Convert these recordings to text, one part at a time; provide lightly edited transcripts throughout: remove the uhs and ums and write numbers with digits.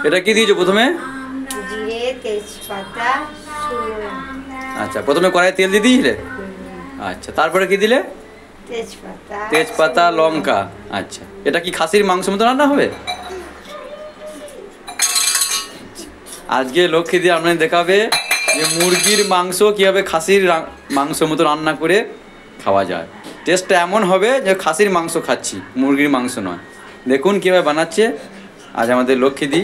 এটা কি দিয়েছো প্রথমে? জিরে, তেজপাতা, শুকনো আচ্ছা, প্রথমে কড়াই তেল দিয়ে দিয়েছিলে? আচ্ছা, তারপরে কি দিলে? তেজপাতা, লঙ্কা। আচ্ছা, এটা কি খাসির মাংস মতো রান্না হবে? আজকে লক্ষ্মী দিয়ে আপনাদের দেখাবে যে মুরগির মাংস কীভাবে খাসির মাংস মতো রান্না করে খাওয়া যায়। টেস্টটা এমন হবে যে খাসির মাংস খাচ্ছি, মুরগির মাংস নয়। দেখুন কীভাবে বানাচ্ছে আজ আমাদের লক্ষ্মী দি।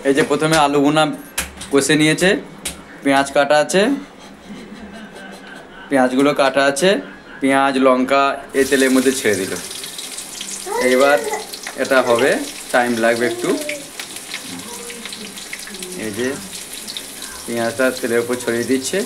এই যে প্রথমে আলু ভুনা কষে নিয়েছে, পেঁয়াজ কাটা আছে, পেঁয়াজগুলো কাটা আছে, পেঁয়াজ লঙ্কা এই তেলের মধ্যে ছেড়ে দিল। এইবার এটা হবে, টাইম লাগবে একটু। এই যে পেঁয়াজটা তেলের উপর ছড়িয়ে দিচ্ছে।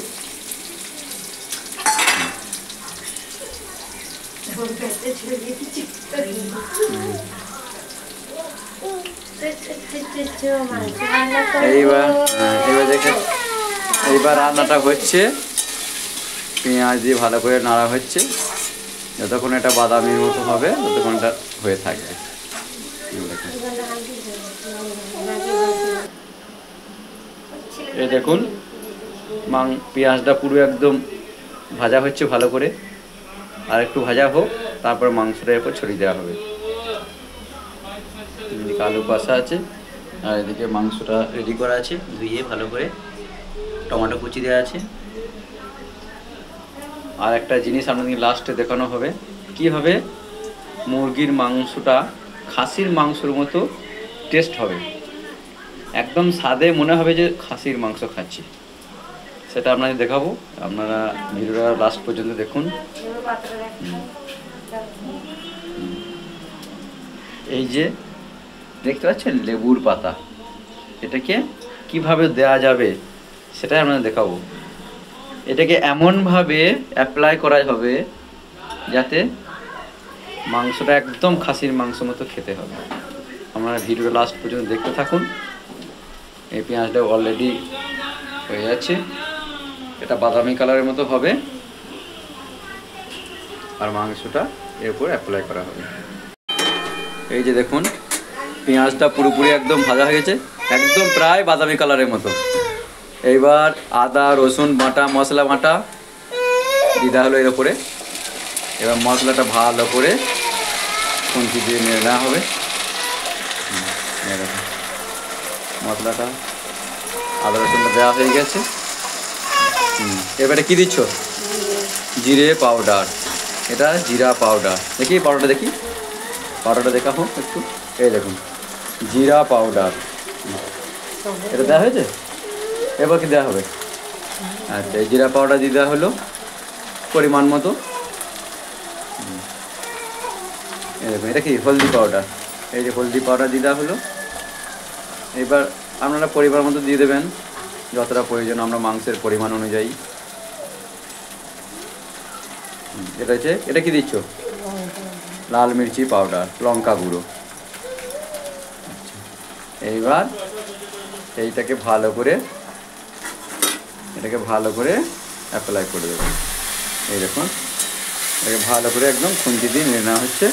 এইবার রান্নাটা হচ্ছে, পেঁয়াজ দিয়ে ভালো করে নাড়া হচ্ছে, যতক্ষণ এটা বাদামির মতো হবে ততক্ষণ এটা হয়ে থাকবে। এই দেখুন পেঁয়াজটা পুরো একদম ভাজা হচ্ছে ভালো করে, আর একটু ভাজা হোক, তারপর মাংসটা এরপর ছড়িয়ে দেওয়া হবে। এদিকে আলু কষা আছে, আর এদিকে মাংসটা রেডি করা আছে, ধুয়ে ভালো করে, টমেটো কুচি দেওয়া আছে। আর একটা জিনিস আপনাদের লাস্টে দেখানো হবে, কীভাবে মুরগির মাংসটা খাসির মাংসর মতো টেস্ট হবে, একদম স্বাদে মনে হবে যে খাসির মাংস খাচ্ছি, সেটা আপনাদের দেখাবো। আপনারা ভিডিওটা লাস্ট পর্যন্ত দেখুন। এই যে দেখতে পাচ্ছেন লেবুর পাতা, এটাকে কিভাবে দেয়া যাবে সেটাই আপনাদের দেখাবো। এটাকে এমনভাবে অ্যাপ্লাই করা হবে যাতে মাংসটা একদম খাসির মাংস মতো খেতে হবে। আপনারা ভিডিওটা লাস্ট পর্যন্ত দেখতে থাকুন। এই পেঁয়াজটা অলরেডি হয়ে যাচ্ছে, এটা বাদামি কালারের মতো হবে, আর মাংসটা এর উপর অ্যাপ্লাই করা হবে। এই যে দেখুন পেঁয়াজটা পুরোপুরি একদম ভাজা হয়ে গেছে, একদম প্রায় বাদামি কালারের মতো। এইবার আদা রসুন বাটা, মশলা বাটা দিতে হলো এর উপরে। এবার মশলাটা ভালো করে খুন্তি দিয়ে নেড়ে নেওয়া হবে। মশলাটা আদা রসুনটা দেওয়া হয়ে গেছে। এবারে কি দিচ্ছ? জিরে পাউডার, এটা জিরা পাউডার। দেখি পাউডারটা, দেখি পাউডারটা দেখা হোক একটু। এই দেখুন জিরা পাউডার, এটা দেওয়া হয়েছে। এবার কি দেওয়া হবে? আচ্ছা, এই জিরা পাউডার দিয়ে দেওয়া হলো পরিমাণ মতো। এই দেখুন এটা কি হলদি পাউডার, এই যে হলদি পাউডার দিয়ে দেওয়া হলো। এবার আপনারা পরিমাণ মতো দিয়ে দেবেন যতটা প্রয়োজন, আমরা মাংসের পরিমাণ অনুযায়ী। এটা হচ্ছে, এটা কি দিচ্ছ? লাল মির্চি পাউডার, লঙ্কা গুঁড়ো। এইবার এইটাকে ভালো করে, এটাকে ভালো করে অ্যাপ্লাই করে দেবেন। এই দেখুন এটাকে ভালো করে একদম খুন্তি দিয়ে নিয়ে নেওয়া হচ্ছে।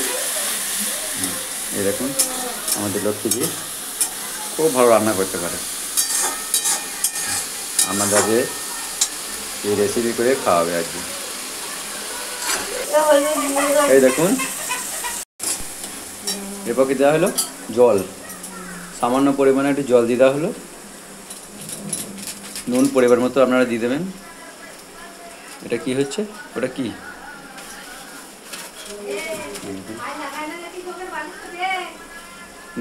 এই দেখুন আমাদের লক্ষ্মী দিয়ে খুব ভালো রান্না করতে পারে, আমাদের এই রেসিপি করে খাওয়াবে আজকে। এই দেখুন এরপর কি দেওয়া হলো? জল, সামান্য পরিমাণে একটু জল দিয়ে দেওয়া হলো। নুন পরিমাণ মতো আপনারা দিয়ে দেবেন। এটা কি হচ্ছে? ওটা কি?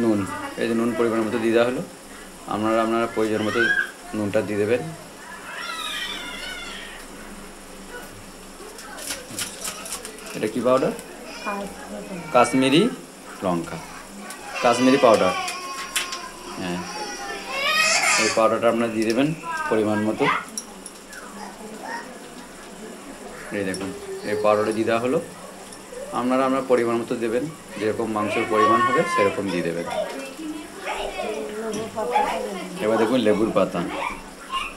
নুন। এই যে নুন পরিমাণ মতো দিয়ে দেওয়া হলো। আপনারা প্রয়োজন মতো নুনটা দিয়ে দেবেন। এটা কি পাউডার? কাশ্মীরি লঙ্কা, কাশ্মীরি পাউডার। হ্যাঁ, এই পাউডারটা আপনারা দিয়ে দেবেন পরিমাণ মতো। এই দেখুন এই পাউডারটা দিয়ে দেওয়া হলো। আপনারা পরিমাণ মতো দেবেন, যেরকম মাংসের পরিমাণ হবে সেরকম দিয়ে দেবেন। এবার দেখুন লেবুর পাতা,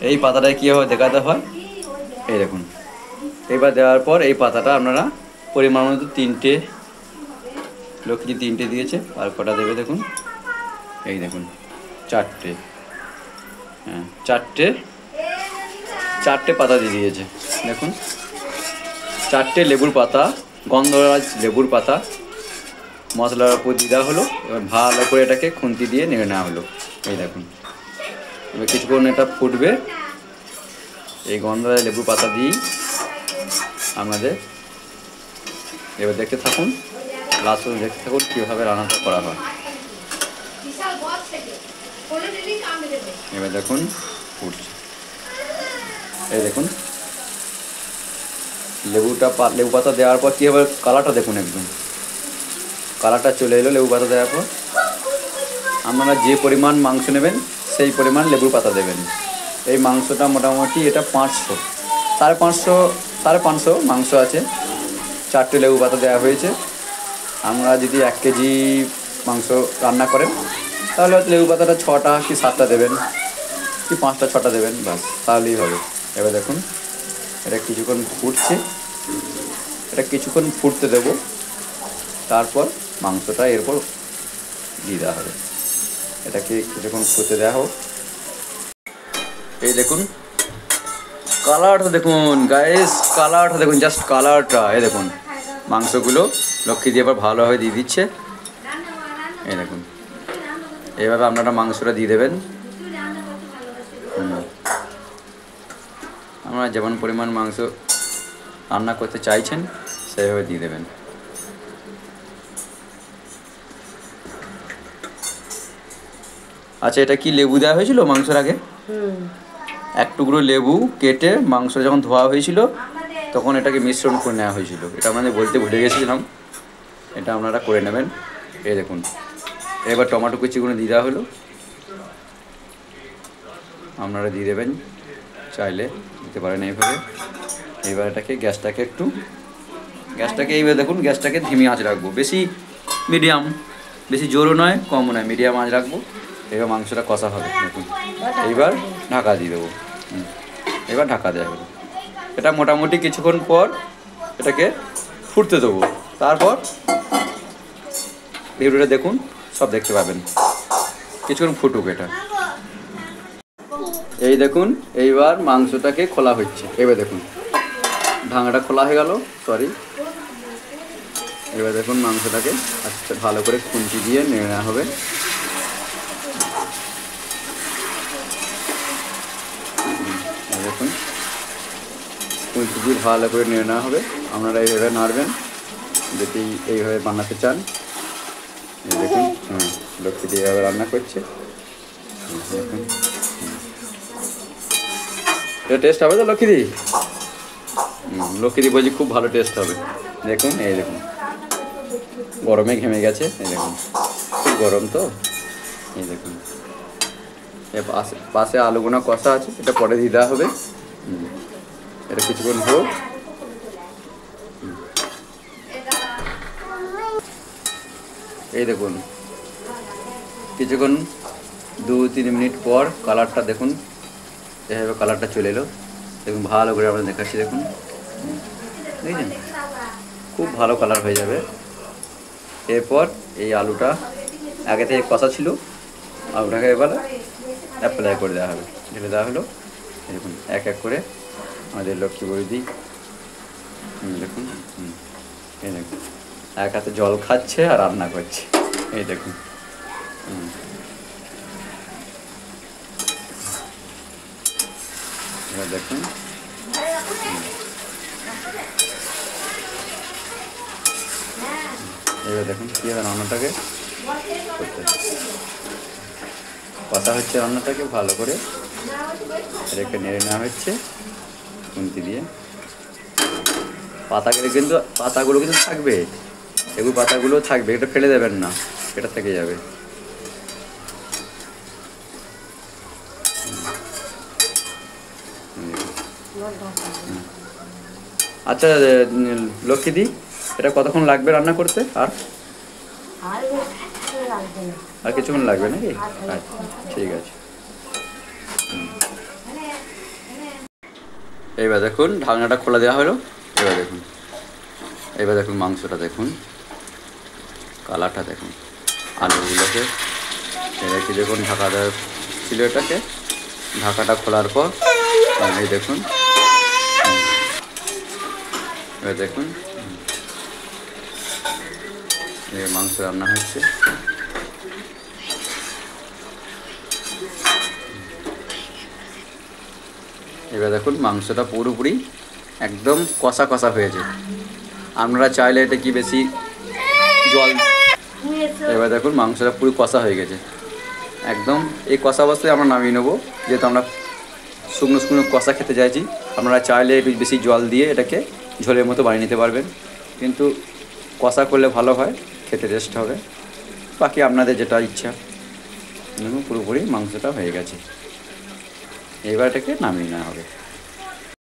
এই পাতাটায় কীভাবে দেখাতে হয় এই দেখুন। এইবার দেওয়ার পর এই পাতাটা আপনারা পরিমাণ মতো 3টে লক্ষ্মী 3টে দিয়েছে, আর কটা দেবে দেখুন, এই দেখুন 4টে, হ্যাঁ 4টে পাতা দিয়ে দিয়েছে দেখুন, 4টে লেবুর পাতা, গন্ধরাজ লেবুর পাতা মশলার উপর দিয়ে দেওয়া হলো। এবার ভালো করে এটাকে খুন্তি দিয়ে নেড়ে নেওয়া হলো, এই দেখুন। এবার কিছুক্ষণ এটা ফুটবে, এই গন্ধরাজ লেবুর পাতা দিয়েই আমাদের। এবার দেখতে থাকুন, লাস্ট পর্যন্ত দেখতে থাকুন কীভাবে রান্নাটা করা হয়। এবার দেখুন ফুটছে, এই দেখুন লেবু পাতা দেওয়ার পর কী হবে কালারটা দেখুন, একদম কালারটা চলে এলো লেবু পাতা দেওয়ার পর। আপনারা যে পরিমাণ মাংস নেবেন সেই পরিমাণ লেবুর পাতা দেবেন। এই মাংসটা মোটামুটি এটা 500, 550 মাংস আছে, 4টে লেবু পাতা দেওয়া হয়েছে। আমরা যদি 1 কেজি মাংস রান্না করেন তাহলে হয়তো লেবু পাতাটা 6টা কি 7টা দেবেন, কি 5টা 6টা দেবেন, বাস তাহলেই হবে। এবার দেখুন এটা কিছুক্ষণ ফুটছে, এটা কিছুক্ষণ ফুটতে দেবো, তারপর মাংসটা এরপর দিয়ে দেওয়া হবে। এটাকে কিছুক্ষণ ফুটতে দেওয়া হোক। এই দেখুন কালারটা দেখুন গাইস, কালারটা দেখুন, জাস্ট কালারটা। এই দেখুন মাংসগুলো লক্ষ্মী দিয়ে এবার ভালোভাবে দিয়ে দিচ্ছে, এই দেখুন। এইভাবে আপনারা মাংসটা দিয়ে দেবেন, আপনারা যেমন পরিমাণ মাংস রান্না করতে চাইছেন সেইভাবে দিয়ে দেবেন। আচ্ছা, এটা কি লেবু দেওয়া হয়েছিল মাংসের আগে? এক টুকরো লেবু কেটে মাংস যখন ধোয়া হয়েছিল তখন এটাকে মিশ্রণ করে নেওয়া হয়েছিল, এটা আমাদের বলতে ভুলে গেছিলাম, এটা আপনারা করে নেবেন। এই দেখুন এবার টমেটো কুচিগুলো দিয়ে দেওয়া হলো, আপনারা দিয়ে দেবেন, চাইলে দিতে পারেন এইভাবে। এবার এটাকে গ্যাসটাকে এইভাবে দেখুন, গ্যাসটাকে ধিমি আঁচ রাখবো, বেশি মিডিয়াম, বেশি জোরও নয় কমও নয়, মিডিয়াম আঁচ রাখবো। এবার মাংসটা কষা হবে দেখুন। এইবার ঢাকা দিয়ে দেবো, এবার ঢাকা দেওয়া হলো। এটা মোটামুটি কিছুক্ষণ পর এটাকে ফুটতে দেবো, তারপর ভিডিওটা দেখুন, সব দেখতে পাবেন। কিছুক্ষণ ফুটুক এটা। এই দেখুন এইবার মাংসটাকে খোলা হচ্ছে, এবার দেখুন ঢাকাটা খোলা হয়ে গেল, সরি। এবার দেখুন মাংসটাকে আচ্ছা ভালো করে খুন্তি দিয়ে নেড়ে নেওয়া হবে। দেখুন খুন্তি দিয়ে ভালো করে নেড়ে নেওয়া হবে। আপনারা এইভাবে নাড়বেন যদি এইভাবে বানাতে চান। দেখুন লক্ষ্মী দিয়ে এইভাবে রান্না করছে, দেখুন এটা টেস্ট হবে তো লক্ষ্মীদি? লক্ষ্মীদি বলছি খুব ভালো টেস্ট হবে। দেখুন এই দেখুন গরমে ঘেমে গেছে, এই দেখুন খুব গরম তো, এই দেখুন পাশে আলুগুনা কষা আছে, এটা পরে দিয়ে দেওয়া হবে। এটা কিছুক্ষণ হোক। এই দেখুন কিছুক্ষণ 2-3 মিনিট পর কালারটা দেখুন, এভাবে কালারটা চলে এলো। দেখুন ভালো করে আমরা দেখাচ্ছি, দেখুন দেখছেন খুব ভালো কালার হয়ে যাবে। এরপর এই আলুটা আগে থেকে কষা ছিল, আলুটাকে এবার অ্যাপ্লাই করে দেওয়া হবে, ঢেলে দেওয়া হলো। দেখুন এক এক করে আমাদের লক্ষ্মী বৌদি দেখুন, এই দেখুন এক হাতে জল খাচ্ছে আর রান্না করছে, এই দেখুন। এবার দেখুন এবার দেখুন কীভাবে রান্নাটাকে করতে কষা হচ্ছে, রান্নাটাকে ভালো করে রেখে নেড়ে নেওয়া হচ্ছে খুন্তি দিয়ে। পাতাগুলো কিন্তু থাকবে, এগুলো পাতাগুলো থাকবে, এটা ফেলে দেবেন না, এটা থেকে যাবে। আচ্ছা লক্ষ্মীদি, এটা কতক্ষণ লাগবে রান্না করতে? আর কিছুক্ষণ লাগবে নাকি? আচ্ছা ঠিক আছে। এইবার দেখুন ঢাকনাটা খোলা দেওয়া হলো। এবার দেখুন মাংসটা দেখুন কালারটা দেখুন আলুগুলোকে রেখে দেখুন ঢাকা দেওয়া ছিল এটাকে, ঢাকাটা খোলার পর এই দেখুন, এবার দেখুন এই মাংস রান্না হচ্ছে। এবার দেখুন মাংসটা পুরোপুরি একদম কষা কষা হয়েছে। আপনারা চাইলে এটা কি বেশি জল, এবার দেখুন মাংসটা পুরো কষা হয়ে গেছে একদম। এই কষা অবস্থায় আমরা নামিয়ে নেবো, যেহেতু আমরা শুকনো শুকনো কষা খেতে চাইছি। আপনারা চাইলে একটু বেশি জল দিয়ে এটাকে ঝোলের মতো বানিয়ে নিতে পারবেন, কিন্তু কষা করলে ভালো হয়, খেতে টেস্ট হবে। বাকি আপনাদের যেটা ইচ্ছা। দেখুন পুরোপুরি মাংসটা হয়ে গেছে, এবার এটাকে নামিয়ে নেওয়া হবে।